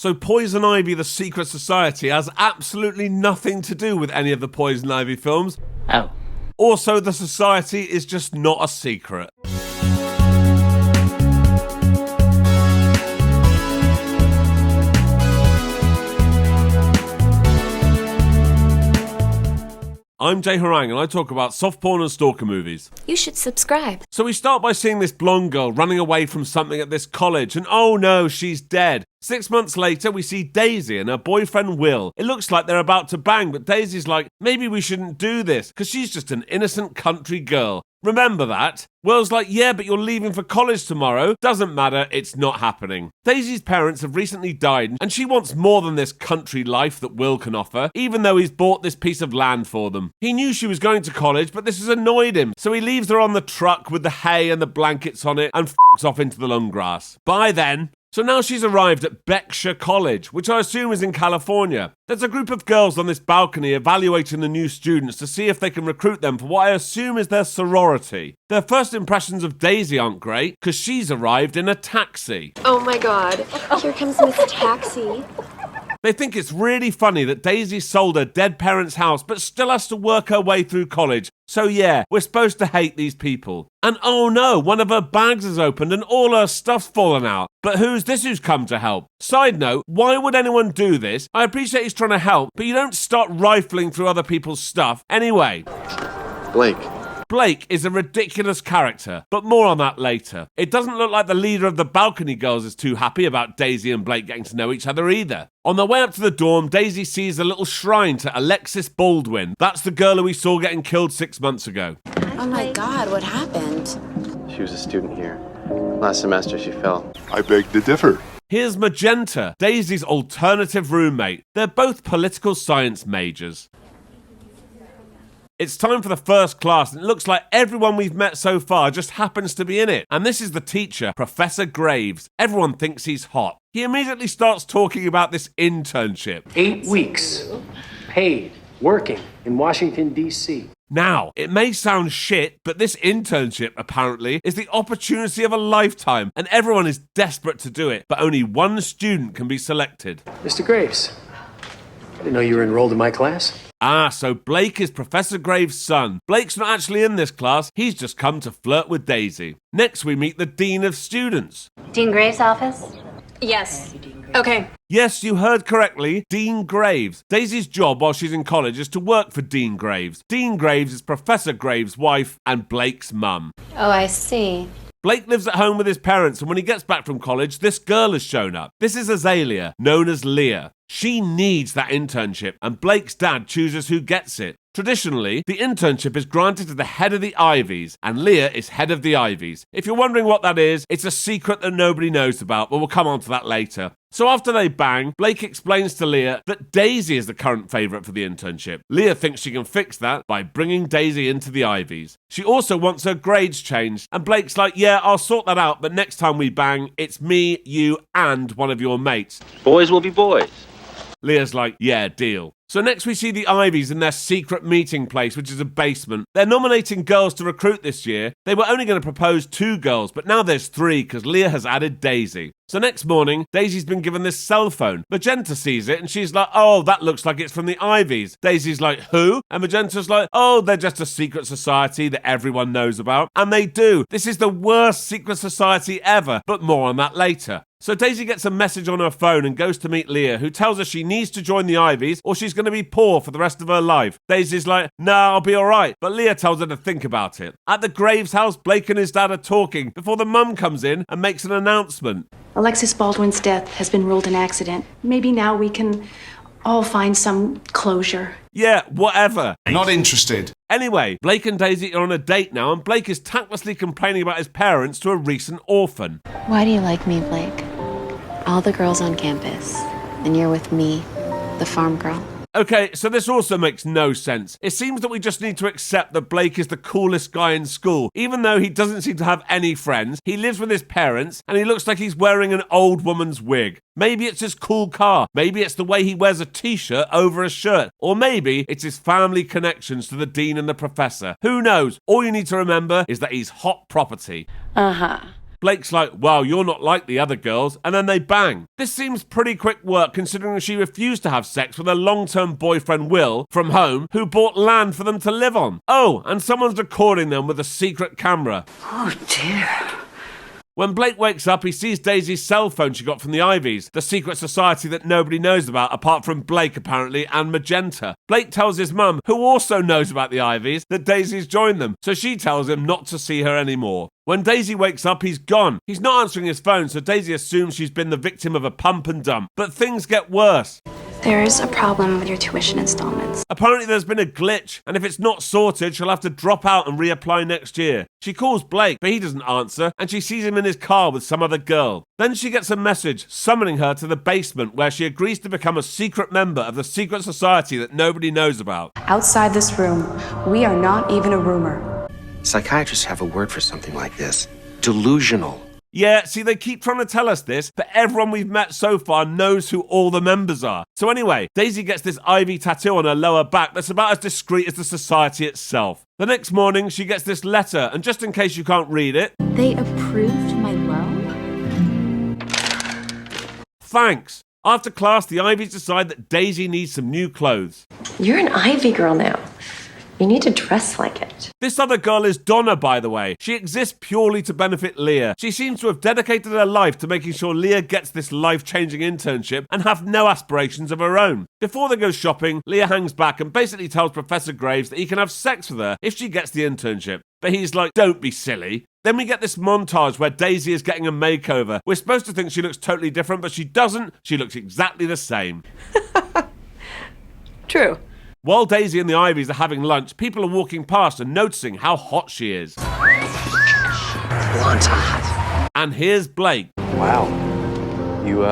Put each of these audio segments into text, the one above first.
So Poison Ivy, the secret society, has absolutely nothing to do with any of the Poison Ivy films. Oh. Also, the society is just not a secret. I'm Jay Harangue and I talk about soft porn and stalker movies. You should subscribe. So we start by seeing this blonde girl running away from something at this college, and oh no, she's dead. 6 months later, we see Daisy and her boyfriend Will. It looks like they're about to bang, but Daisy's like, maybe we shouldn't do this, because she's just an innocent country girl. Remember that? Will's like, yeah, but you're leaving for college tomorrow. Doesn't matter, it's not happening. Daisy's parents have recently died, and she wants more than this country life that Will can offer, even though he's bought this piece of land for them. He knew she was going to college, but this has annoyed him, so he leaves her on the truck with the hay and the blankets on it and f***s off into the long grass. Bye then. So now she's arrived at Berkshire College, which I assume is in California. There's a group of girls on this balcony evaluating the new students to see if they can recruit them for what I assume is their sorority. Their first impressions of Daisy aren't great, because she's arrived in a taxi. Oh my god, here comes Miss Taxi. They think it's really funny that Daisy sold her dead parents' house but still has to work her way through college. So yeah, we're supposed to hate these people. And oh no, one of her bags is opened and all her stuff's fallen out. But who's come to help? Side note, why would anyone do this? I appreciate he's trying to help, but you don't start rifling through other people's stuff. Anyway. Blake is a ridiculous character, but more on that later. It doesn't look like the leader of the balcony girls is too happy about Daisy and Blake getting to know each other either. On their way up to the dorm, Daisy sees a little shrine to Alexis Baldwin. That's the girl who we saw getting killed 6 months ago. Oh my god, what happened? She was a student here. Last semester she fell. I beg to differ. Here's Magenta, Daisy's alternative roommate. They're both political science majors. It's time for the first class, and it looks like everyone we've met so far just happens to be in it. And this is the teacher, Professor Graves. Everyone thinks he's hot. He immediately starts talking about this internship. 8 weeks, paid, working in Washington, D.C. Now, it may sound shit, but this internship, apparently, is the opportunity of a lifetime, and everyone is desperate to do it, but only one student can be selected. Mr. Graves, I didn't know you were enrolled in my class. Ah, so Blake is Professor Graves' son. Blake's not actually in this class, he's just come to flirt with Daisy. Next we meet the Dean of Students. Dean Graves' office? Yes. Okay. Yes, you heard correctly, Dean Graves. Daisy's job while she's in college is to work for Dean Graves. Dean Graves is Professor Graves' wife and Blake's mum. Oh, I see. Blake lives at home with his parents, and when he gets back from college, this girl has shown up. This is Azalea, known as Leah. She needs that internship, and Blake's dad chooses who gets it. Traditionally, the internship is granted to the head of the Ivies, and Leah is head of the Ivies. If you're wondering what that is, it's a secret that nobody knows about, but we'll come on to that later. So after they bang, Blake explains to Leah that Daisy is the current favourite for the internship. Leah thinks she can fix that by bringing Daisy into the Ivies. She also wants her grades changed, and Blake's like, yeah, I'll sort that out, but next time we bang, it's me, you, and one of your mates. Boys will be boys. Leah's like, yeah, deal. So next we see the Ivies in their secret meeting place, which is a basement. They're nominating girls to recruit this year. They were only going to propose 2 girls, but now there's 3 because Leah has added Daisy. So next morning, Daisy's been given this cell phone. Magenta sees it and she's like, oh, that looks like it's from the Ivies. Daisy's like, who? And Magenta's like, oh, they're just a secret society that everyone knows about. And they do. This is the worst secret society ever, but more on that later. So Daisy gets a message on her phone and goes to meet Leah, who tells her she needs to join the Ivies or she's going to be poor for the rest of her life. Daisy's like, nah, I'll be alright, but Leah tells her to think about it. At the Graves house, Blake and his dad are talking before the mum comes in and makes an announcement. Alexis Baldwin's death has been ruled an accident. Maybe now we can all find some closure. Yeah, whatever. Not interested. Anyway, Blake and Daisy are on a date now, and Blake is tactlessly complaining about his parents to a recent orphan. Why do you like me, Blake? All the girls on campus, and you're with me, the farm girl. Okay, so this also makes no sense. It seems that we just need to accept that Blake is the coolest guy in school, even though he doesn't seem to have any friends. He lives with his parents, and he looks like he's wearing an old woman's wig. Maybe it's his cool car. Maybe it's the way he wears a t-shirt over a shirt. Or maybe it's his family connections to the dean and the professor. Who knows? All you need to remember is that he's hot property. Uh-huh. Blake's like, well, you're not like the other girls, and then they bang. This seems pretty quick work considering she refused to have sex with her long-term boyfriend Will from home, who bought land for them to live on. Oh, and someone's recording them with a secret camera. Oh dear. When Blake wakes up, he sees Daisy's cell phone she got from the Ivies, the secret society that nobody knows about apart from Blake apparently and Magenta. Blake tells his mum, who also knows about the Ivies, that Daisy's joined them, so she tells him not to see her anymore. When Daisy wakes up, he's gone. He's not answering his phone, so Daisy assumes she's been the victim of a pump and dump. But things get worse. There's a problem with your tuition installments. Apparently there's been a glitch, and if it's not sorted, she'll have to drop out and reapply next year. She calls Blake, but he doesn't answer, and she sees him in his car with some other girl. Then she gets a message summoning her to the basement where she agrees to become a secret member of the secret society that nobody knows about. Outside this room, we are not even a rumor. Psychiatrists have a word for something like this. Delusional. Yeah, see, they keep trying to tell us this, but everyone we've met so far knows who all the members are. So anyway, Daisy gets this Ivy tattoo on her lower back that's about as discreet as the society itself. The next morning, she gets this letter, and just in case you can't read it... They approved my loan? Thanks. After class, the Ivies decide that Daisy needs some new clothes. You're an Ivy girl now. You need to dress like it. This other girl is Donna, by the way. She exists purely to benefit Leah. She seems to have dedicated her life to making sure Leah gets this life-changing internship and have no aspirations of her own. Before they go shopping, Leah hangs back and basically tells Professor Graves that he can have sex with her if she gets the internship. But he's like, don't be silly. Then we get this montage where Daisy is getting a makeover. We're supposed to think she looks totally different, but she doesn't. She looks exactly the same. True. While Daisy and the Ivies are having lunch, people are walking past and noticing how hot she is. Blonde's hot. And here's Blake. Wow. You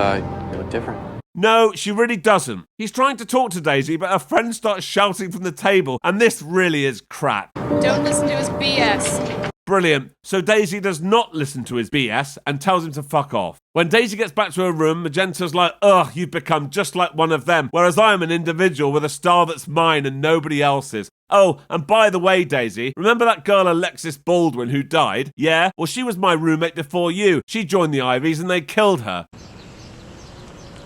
look different. No, she really doesn't. He's trying to talk to Daisy, but her friend starts shouting from the table, and this really is crap. Don't listen to his BS. Brilliant. So Daisy does not listen to his BS and tells him to fuck off. When Daisy gets back to her room, Magenta's like, ugh, you've become just like one of them, whereas I am an individual with a style that's mine and nobody else's. Oh, and by the way, Daisy, remember that girl Alexis Baldwin who died? Yeah? Well, she was my roommate before you. She joined the Ivies and they killed her.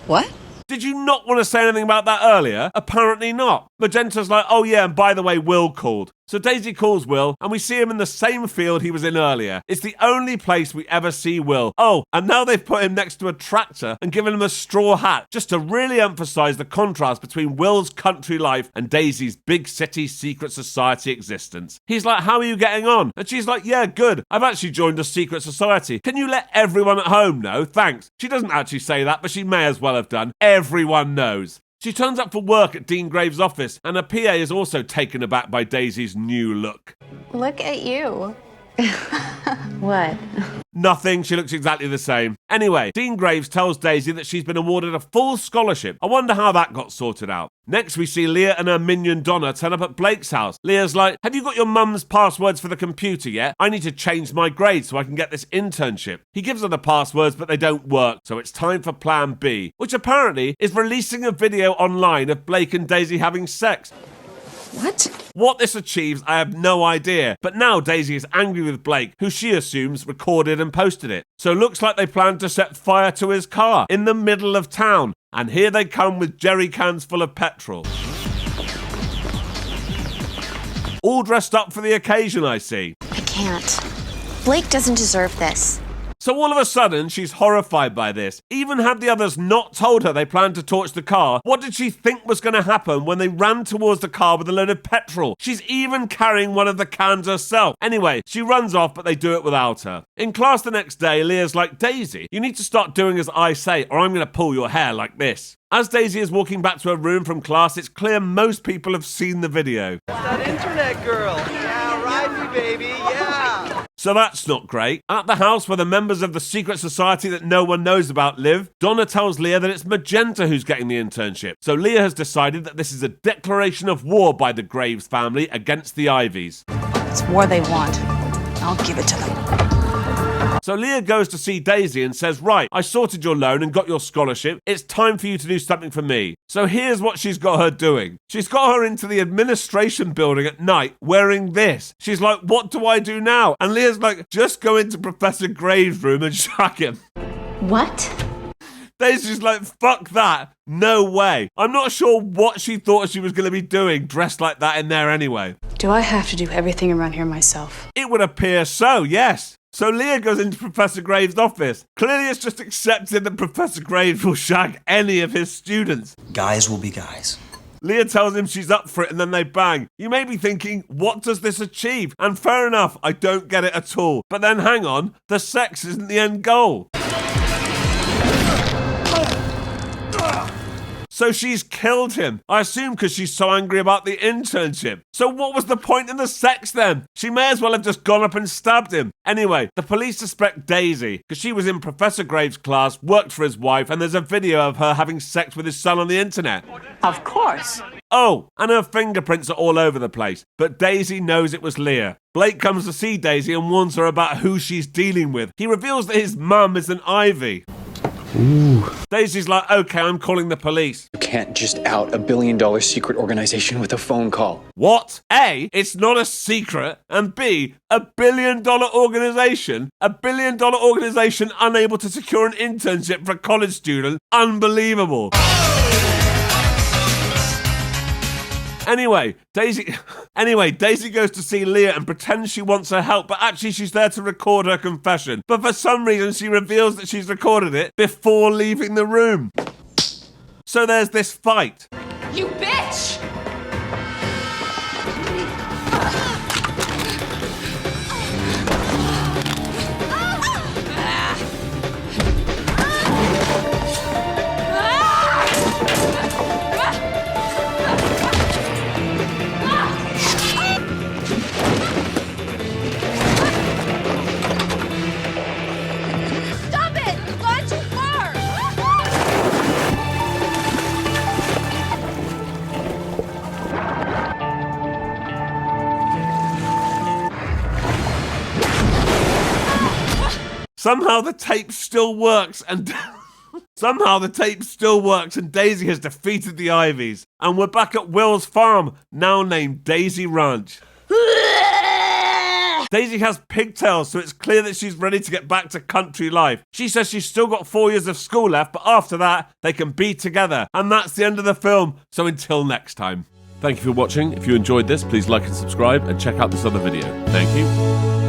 What? Did you not want to say anything about that earlier? Apparently not. Magenta's like, oh yeah, and by the way, Will called. So Daisy calls Will, and we see him in the same field he was in earlier. It's the only place we ever see Will. Oh, and now they've put him next to a tractor and given him a straw hat, just to really emphasize the contrast between Will's country life and Daisy's big city secret society existence. He's like, how are you getting on? And she's like, yeah, good. I've actually joined a secret society. Can you let everyone at home know? Thanks. She doesn't actually say that, but she may as well have done. Everyone knows. She turns up for work at Dean Graves' office, and her PA is also taken aback by Daisy's new look. Look at you. What? Nothing, she looks exactly the same. Anyway, Dean Graves tells Daisy that she's been awarded a full scholarship. I wonder how that got sorted out. Next, we see Leah and her minion Donna turn up at Blake's house. Leah's like, have you got your mum's passwords for the computer yet? I need to change my grade so I can get this internship. He gives her the passwords, but they don't work, so it's time for plan B, which apparently is releasing a video online of Blake and Daisy having sex. What this achieves, I have no idea. But now Daisy is angry with Blake, who she assumes recorded and posted it. So looks like they plan to set fire to his car in the middle of town. And here they come with jerry cans full of petrol. All dressed up for the occasion, I see. I can't. Blake doesn't deserve this. So all of a sudden, she's horrified by this. Even had the others not told her they planned to torch the car, what did she think was going to happen when they ran towards the car with a load of petrol? She's even carrying one of the cans herself. Anyway, she runs off, but they do it without her. In class the next day, Leah's like, Daisy, you need to start doing as I say, or I'm going to pull your hair like this. As Daisy is walking back to her room from class, it's clear most people have seen the video. That internet girl. Yeah, ride me, baby. Yeah. So that's not great. At the house where the members of the secret society that no one knows about live, Donna tells Leah that it's Magenta who's getting the internship. So Leah has decided that this is a declaration of war by the Graves family against the Ivies. It's war they want. I'll give it to them. So Leah goes to see Daisy and says, right, I sorted your loan and got your scholarship. It's time for you to do something for me. So here's what she's got her doing. She's got her into the administration building at night wearing this. She's like, what do I do now? And Leah's like, just go into Professor Graves' room and shag him. What? Daisy's like, fuck that. No way. I'm not sure what she thought she was going to be doing dressed like that in there anyway. Do I have to do everything around here myself? It would appear so, yes. So Leah goes into Professor Graves' office. Clearly it's just accepted that Professor Graves will shag any of his students. Guys will be guys. Leah tells him she's up for it and then they bang. You may be thinking, what does this achieve? And fair enough, I don't get it at all. But then hang on, the sex isn't the end goal. So she's killed him. I assume because she's so angry about the internship. So what was the point in the sex then? She may as well have just gone up and stabbed him. Anyway, the police suspect Daisy because she was in Professor Graves' class, worked for his wife, and there's a video of her having sex with his son on the internet. Of course. Oh, and her fingerprints are all over the place. But Daisy knows it was Leah. Blake comes to see Daisy and warns her about who she's dealing with. He reveals that his mum is an Ivy. Ooh. Daisy's like, okay, I'm calling the police. You can't just out $1 billion secret organization with a phone call. What? A, it's not a secret, and B, $1 billion organization? $1 billion organization unable to secure an internship for a college student? Unbelievable. Anyway, Daisy goes to see Leah and pretends she wants her help, but actually she's there to record her confession. But for some reason, she reveals that she's recorded it before leaving the room. So there's this fight. You bitch! Somehow the tape still works and Daisy has defeated the Ivies. And we're back at Will's farm, now named Daisy Ranch. Daisy has pigtails, so it's clear that she's ready to get back to country life. She says she's still got 4 years of school left, but after that, they can be together. And that's the end of the film, so until next time. Thank you for watching. If you enjoyed this, please like and subscribe and check out this other video. Thank you.